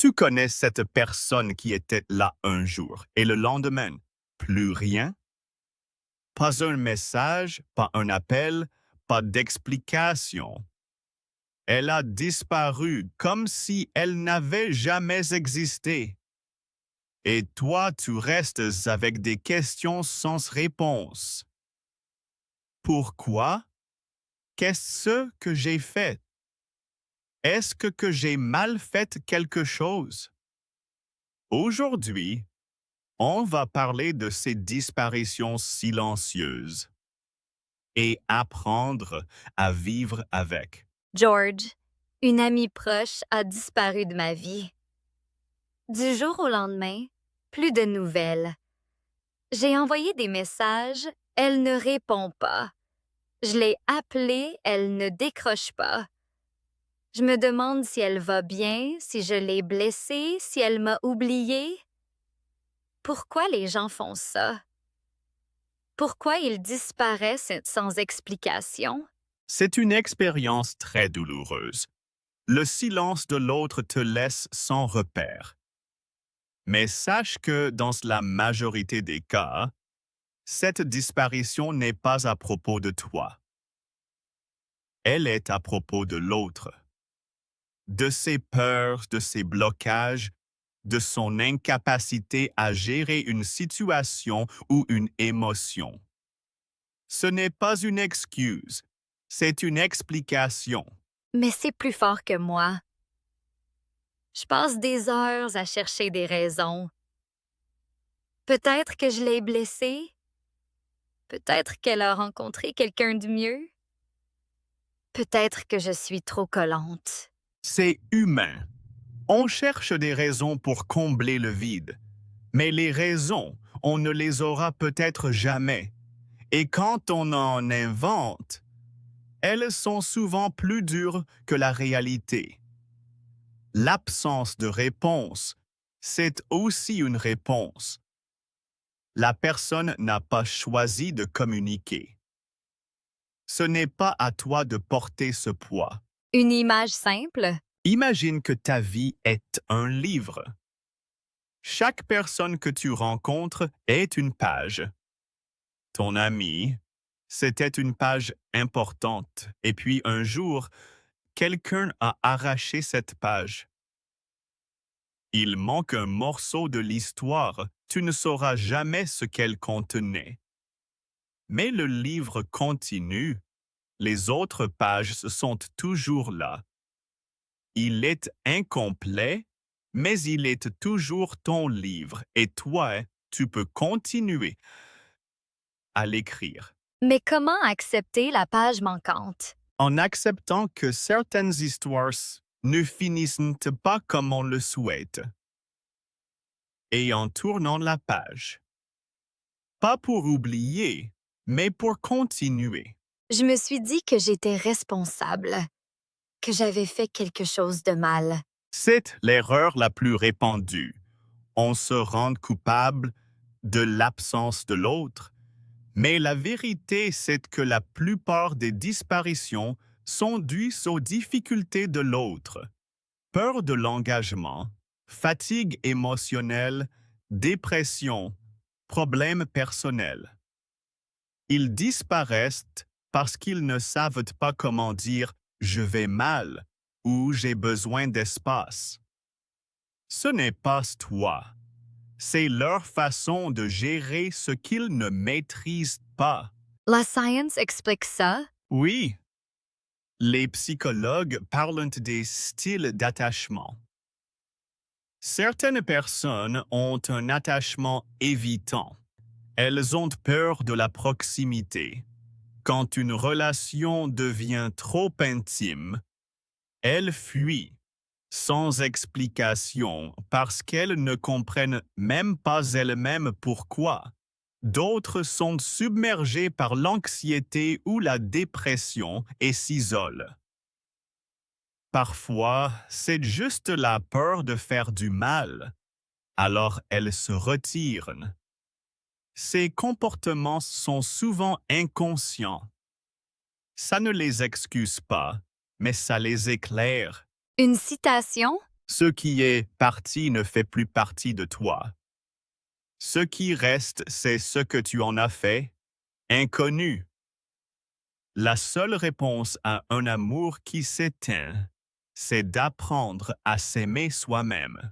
Tu connais cette personne qui était là un jour et le lendemain, plus rien? Pas un message, pas un appel, pas d'explication. Elle a disparu comme si elle n'avait jamais existé. Et toi, tu restes avec des questions sans réponse. Pourquoi? Qu'est-ce que j'ai fait? Est-ce que j'ai mal fait quelque chose? Aujourd'hui, on va parler de ces disparitions silencieuses et apprendre à vivre avec. George, une amie proche, a disparu de ma vie. Du jour au lendemain, plus de nouvelles. J'ai envoyé des messages, elle ne répond pas. Je l'ai appelée, elle ne décroche pas. Je me demande si elle va bien, si je l'ai blessée, si elle m'a oubliée. Pourquoi les gens font ça? Pourquoi ils disparaissent sans explication? C'est une expérience très douloureuse. Le silence de l'autre te laisse sans repère. Mais sache que dans la majorité des cas, cette disparition n'est pas à propos de toi. Elle est à propos de l'autre, de ses peurs, de ses blocages, de son incapacité à gérer une situation ou une émotion. Ce n'est pas une excuse, c'est une explication. Mais c'est plus fort que moi. Je passe des heures à chercher des raisons. Peut-être que je l'ai blessée. Peut-être qu'elle a rencontré quelqu'un de mieux. Peut-être que je suis trop collante. C'est humain. On cherche des raisons pour combler le vide, mais les raisons, on ne les aura peut-être jamais. Et quand on en invente, elles sont souvent plus dures que la réalité. L'absence de réponse, c'est aussi une réponse. La personne n'a pas choisi de communiquer. Ce n'est pas à toi de porter ce poids. Une image simple? Imagine que ta vie est un livre. Chaque personne que tu rencontres est une page. Ton ami, c'était une page importante. Et puis un jour, quelqu'un a arraché cette page. Il manque un morceau de l'histoire. Tu ne sauras jamais ce qu'elle contenait. Mais le livre continue. Les autres pages sont toujours là. Il est incomplet, mais il est toujours ton livre et toi, tu peux continuer à l'écrire Mais comment accepter la page manquante? en acceptant que certaines histoires ne finissent pas comme on le souhaite et en tournant la page. Pas pour oublier, mais pour continuer. Je me suis dit que j'étais responsable, que j'avais fait quelque chose de mal. C'est l'erreur la plus répandue. On se rend coupable de l'absence de l'autre, mais la vérité, c'est que la plupart des disparitions sont dues aux difficultés de l'autre. Peur de l'engagement, fatigue émotionnelle, dépression, problèmes personnels. Ils disparaissent parce qu'ils ne savent pas comment dire « je vais mal » ou « j'ai besoin d'espace ». Ce n'est pas toi. C'est leur façon de gérer ce qu'ils ne maîtrisent pas. La science explique ça? Oui, les psychologues parlent des styles d'attachement. Certaines personnes ont un attachement évitant. Elles ont peur de la proximité. Quand une relation devient trop intime, elles fuient, sans explication, parce qu'elles ne comprennent même pas elles-mêmes pourquoi. D'autres sont submergées par l'anxiété ou la dépression et s'isolent. Parfois, c'est juste la peur de faire du mal, alors elles se retirent. Ces comportements sont souvent inconscients. Ça ne les excuse pas, mais ça les éclaire. Une citation? Ce qui est parti ne fait plus partie de toi. Ce qui reste, c'est ce que tu en as fait, inconnu. La seule réponse à un amour qui s'éteint, c'est d'apprendre à s'aimer soi-même.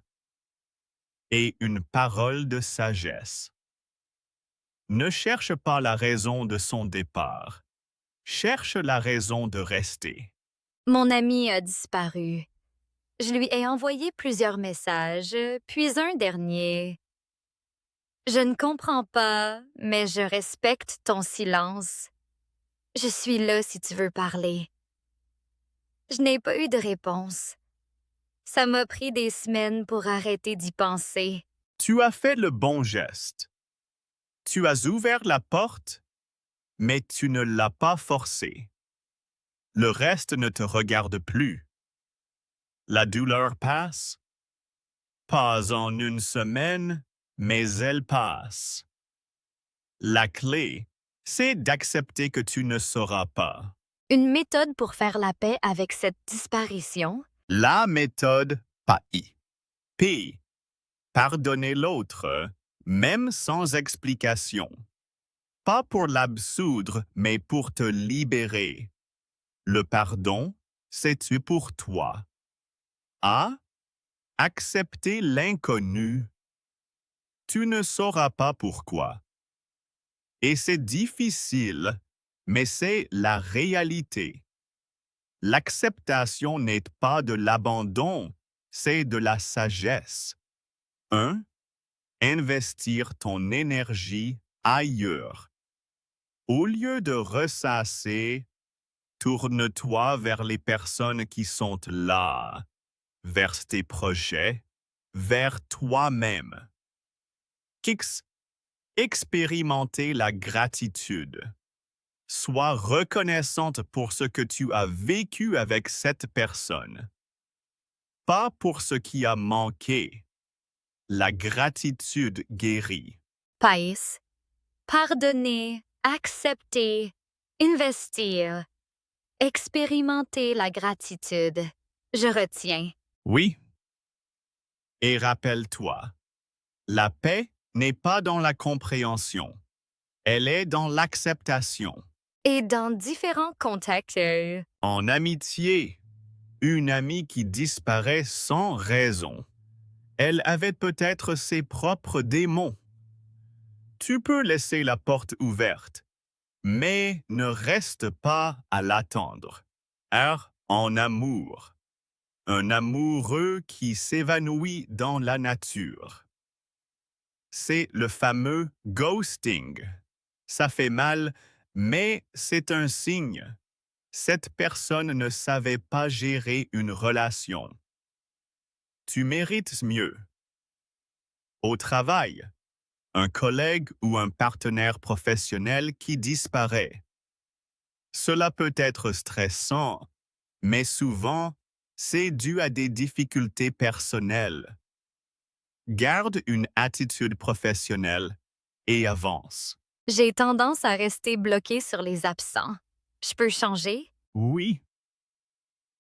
Et une parole de sagesse. Ne cherche pas la raison de son départ. Cherche la raison de rester. Mon ami a disparu. Je lui ai envoyé plusieurs messages, puis un dernier. Je ne comprends pas, mais je respecte ton silence. Je suis là si tu veux parler. Je n'ai pas eu de réponse. Ça m'a pris des semaines pour arrêter d'y penser. Tu as fait le bon geste. Tu as ouvert la porte, mais tu ne l'as pas forcée. Le reste ne te regarde plus. La douleur passe, pas en une semaine, mais elle passe. La clé, c'est d'accepter que tu ne sauras pas. Une méthode pour faire la paix avec cette disparition? La méthode PAI. P. Pardonner l'autre, même sans explication. Pas pour l'absoudre, mais pour te libérer. Le pardon, c'est-tu pour toi? A. Accepter l'inconnu. Tu ne sauras pas pourquoi. Et c'est difficile, mais c'est la réalité. L'acceptation n'est pas de l'abandon, c'est de la sagesse. 1. Investir ton énergie ailleurs. Au lieu de ressasser, tourne-toi vers les personnes qui sont là, vers tes projets, vers toi-même. Kix, expérimenter la gratitude. Sois reconnaissante pour ce que tu as vécu avec cette personne, pas pour ce qui a manqué. La gratitude guérit. Païs. Pardonner, accepter, investir, expérimenter la gratitude. Je retiens. Oui. Et rappelle-toi, la paix n'est pas dans la compréhension, elle est dans l'acceptation. Et dans différents contextes. En amitié, une amie qui disparaît sans raison. Elle avait peut-être ses propres démons. Tu peux laisser la porte ouverte, mais ne reste pas à l'attendre. En amour. Un amoureux qui s'évanouit dans la nature. C'est le fameux ghosting. Ça fait mal, mais c'est un signe. Cette personne ne savait pas gérer une relation. Tu mérites mieux. Au travail, un collègue ou un partenaire professionnel qui disparaît. Cela peut être stressant, mais souvent, c'est dû à des difficultés personnelles. Garde une attitude professionnelle et avance. J'ai tendance à rester bloquée sur les absents. Je peux changer? Oui.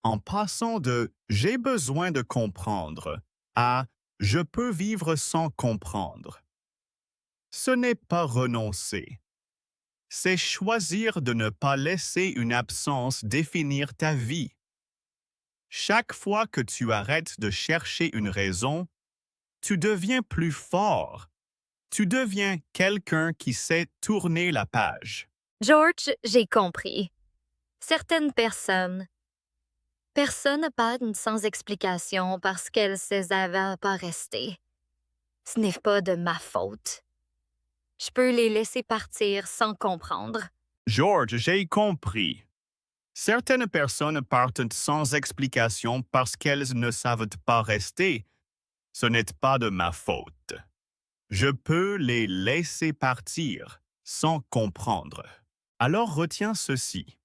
En passant de j'ai besoin de comprendre à je peux vivre sans comprendre. Ce n'est pas renoncer. C'est choisir de ne pas laisser une absence définir ta vie. Chaque fois que tu arrêtes de chercher une raison, tu deviens plus fort. Tu deviens quelqu'un qui sait tourner la page. George, j'ai compris. Certaines personnes partent sans explication parce qu'elles ne savaient pas rester. Ce n'est pas de ma faute. Je peux les laisser partir sans comprendre. George, j'ai compris. Certaines personnes partent sans explication parce qu'elles ne savent pas rester. Ce n'est pas de ma faute. Je peux les laisser partir sans comprendre. Alors retiens ceci.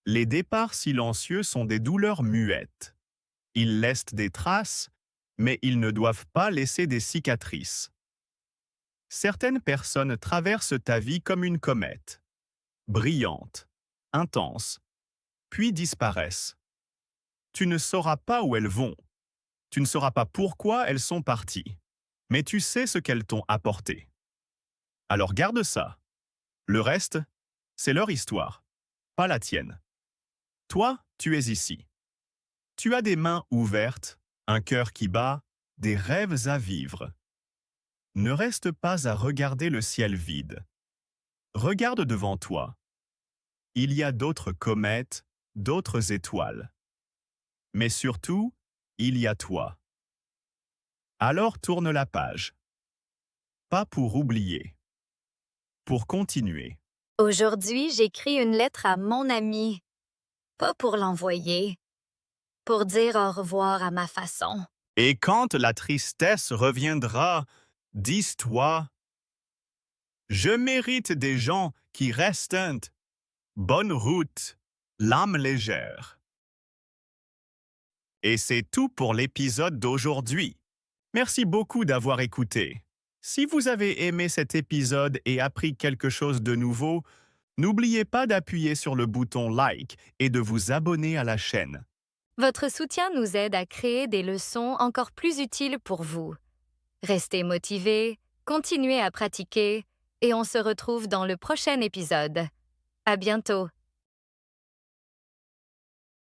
Les départs silencieux sont des douleurs muettes. Ils laissent des traces, mais ils ne doivent pas laisser des cicatrices. Certaines personnes traversent ta vie comme une comète, brillante, intense, puis disparaissent. Tu ne sauras pas où elles vont, Tu ne sauras pas pourquoi elles sont parties, mais tu sais ce qu'elles t'ont apporté. Alors garde ça. Le reste, c'est leur histoire, pas la tienne. Toi, tu es ici. Tu as des mains ouvertes, un cœur qui bat, des rêves à vivre. Ne reste pas à regarder le ciel vide. Regarde devant toi. Il y a d'autres comètes, d'autres étoiles. Mais surtout, il y a toi. Alors tourne la page. Pas pour oublier, pour continuer. Aujourd'hui, j'écris une lettre à mon ami, pas pour l'envoyer, pour dire au revoir à ma façon. Et quand la tristesse reviendra, dis-toi, je mérite des gens qui restent. Bonne route, l'âme légère. Et c'est tout pour l'épisode d'aujourd'hui. Merci beaucoup d'avoir écouté. Si vous avez aimé cet épisode et appris quelque chose de nouveau, n'oubliez pas d'appuyer sur le bouton like et de vous abonner à la chaîne. Votre soutien nous aide à créer des leçons encore plus utiles pour vous. Restez motivés, continuez à pratiquer et on se retrouve dans le prochain épisode. À bientôt!